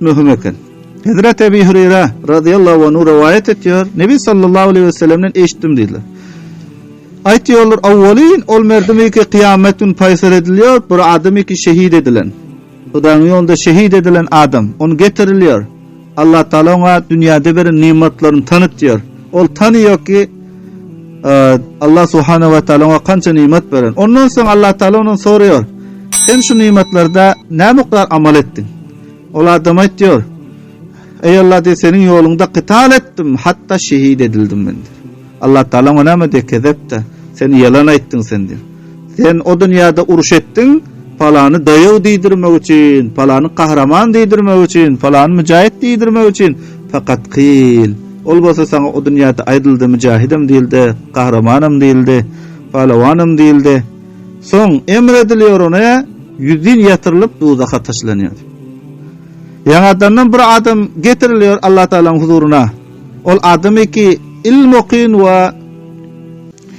mühim eken. Hazreti Ebu Hureyre radıyallahu anhu rivayet ediyor. Nebi sallallahu aleyhi ve sellem'den eşittim dediler. Aytiyorlar avvalin ol merdimi ki kıyametün paysar ediliyor. Bir adamı ki şehit edilen. Hudanın yolunda şehit edilen adam. Onu getiriliyor. Allah Teala ona dünyada veren nimetlerini tanıtıyor. Ol tanıyor ki Allah Subhanahu ve Teala ona kança nimet veren. Ondan sonra Allah Teala onu soruyor. Sen şu nimetlerde ne miktar amel ettin? O adam diyor. Ey Allah de senin yolunda kıtal ettim. Hatta şehit edildim ben diyor. Allah Teala ona mı de kezepte. Sen yalan ettin sen diyor. Sen o dünyada uruş ettin. Falanı dayav deydirmek için. Falanı kahraman deydirmek için. Falanı mücahit deydirmek için. Fakat kıyıl. Olmasa sana o dünyada aydıldı mücahidim değildi. Kahramanım değildi. Palavanım değildi. Son emrediliyor ona. Yüzün yatırılıp dozağa taşlanıyor. Yanadından bir adam getiriliyor Allah Teala'nın huzuruna. Ol adamı ki ilm okuyun ve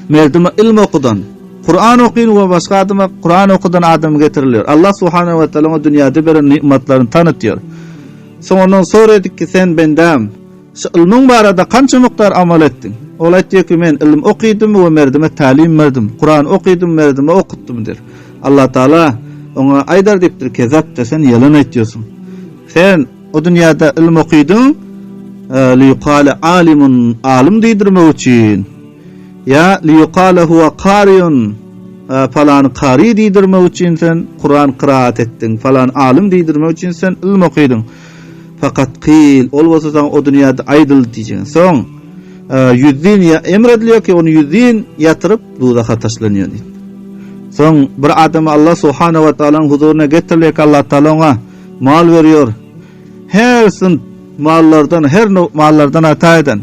merdime ilm okudan, Kur'an okuyun ve başka adama Kur'an okudan adam getiriliyor. Allah Subhanahu ve Teala dünyada veren nimetlerini tanıtıyor. Sonradan soruyor ki sen benden şu ilmin barada kança miktar amel ettin? Ola diyor ki men ilm okuydum ve merdime talim verdim. Kur'an okuydum, merdime okuttum der. Allah Teala ona aydar deyiptir kezapta sen yalan ediyorsun. Sen o dünyada ilm okuydun liyukale alimun alim deydirmek için ya liyukale huve kariyun falan kari deydirmek için sen Kur'an kıraat ettin falan alim deydirmek için sen ilm okuydun. Fakat kıyıl olmasa sen o dünyada aydıl diyeceksin. Son yüzün emrediliyor ki onu yüzün yatırıp dozağa taşlanıyor diye. Son bir adamı Allah Subhanahu ve Teala'nın huzuruna getiriliyor ki Allah Teala ona mal veriyor. Her sın mallardan, her mallardan ata eden.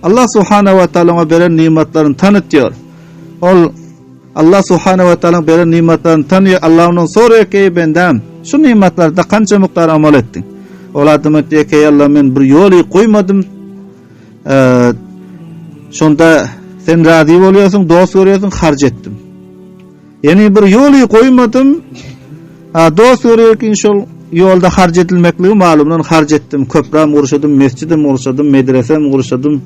Allah Subhanahu ve Teala'na veren nimetlerini tanıtıyor. Allah Subhanahu ve Teala'na veren nimetlerini tanıyor. Allah onun soruyor ki benden şu nimetlerde kança miktar amel ettin? O adam diyor ki Allah ben bir yolu koymadım. Şunda sen razı oluyorsun, dost görüyorsun, harc ettim. Yani bir yolu koymadım. Dost görüyor ki inşallah yolda harc edilmekliği malumdan harc ettim. Köprem kuruşadım, mescidim kuruşadım, medresem kuruşadım.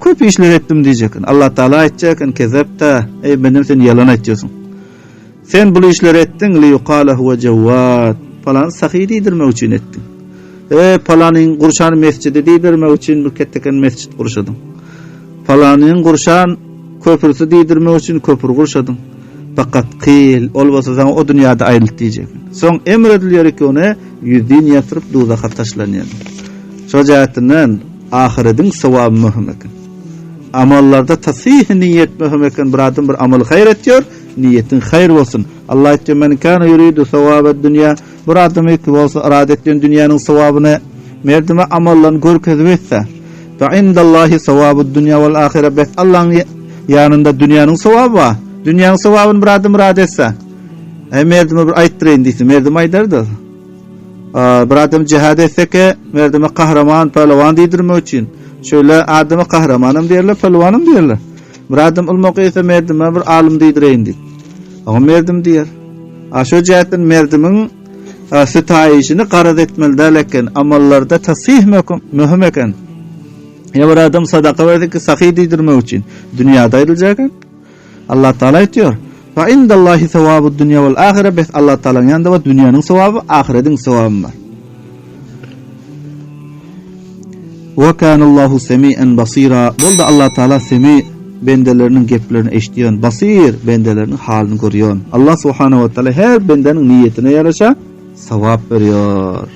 Köp işler ettim diyeceksin. Allah Teala edeceksin kezepte. Benim sen yalan ediyorsun. Sen bu işler ettin li yuqala huve cevvat. Falan sahi deydirmek için ettin. Falanın kuruşan mescidi deydirmek için bir ketteken mescid kuruşadım. Falanın kuruşan köprüsü deydirmek için köprü kuruşadım. Fakat kıyıl olmasa sana o dünyada ayrılık diyecek. Son emrediliyor ki ona yüzün yatırıp dozağa taşlanıyor. Şocaatından ahiretin sevabı mühim eken. Amallarda tasih niyet mühim eken. Bir adam bir amal hayır ediyor, niyetin hayır olsun. Allah için men kana yuridu sevabet dünya. Bir adam ki olsa irade ettiğin dünyanın sevabını merdime amallarını görkezip etse. Fe indallahi sevabud dünya vel ahire. Bes Allah'ın yanında dünyanın sevabı var. Dünyanın sevabını bir adam irade etse. Merdime bir ayttırayın deysin. Merdime aydardır. Bir adam cihad etse ki merdime kahraman, pehlivan deydirmek için. Şöyle adama kahramanım derler, pehlivanım derler. Bir adam ilm okuysa merdime bir alim deydirayın deyir. Ama merdim diyer. Şu cihetten merdimin sitayişini qaraz etmelidir lekin amallarda tasih mühim eken. Ya bir adam sadaka verdi ki sahi deydirmek için. Dünyada ayrılacak. Allah Teala diyor. Fa indallahi sevabud dunya vel ahire. Bes Allah Teala'nın yanında ve dünyanın sevabı, ahiretin sevabı var. Ve kanallahu semi'en basira. Bolda Allah Teala semi bendelerinin geplerini eşitiyor. Basir bendelerinin halini görüyor. Allah Subhanahu ve Teala her bendenin niyetine yaraşa sevap veriyor.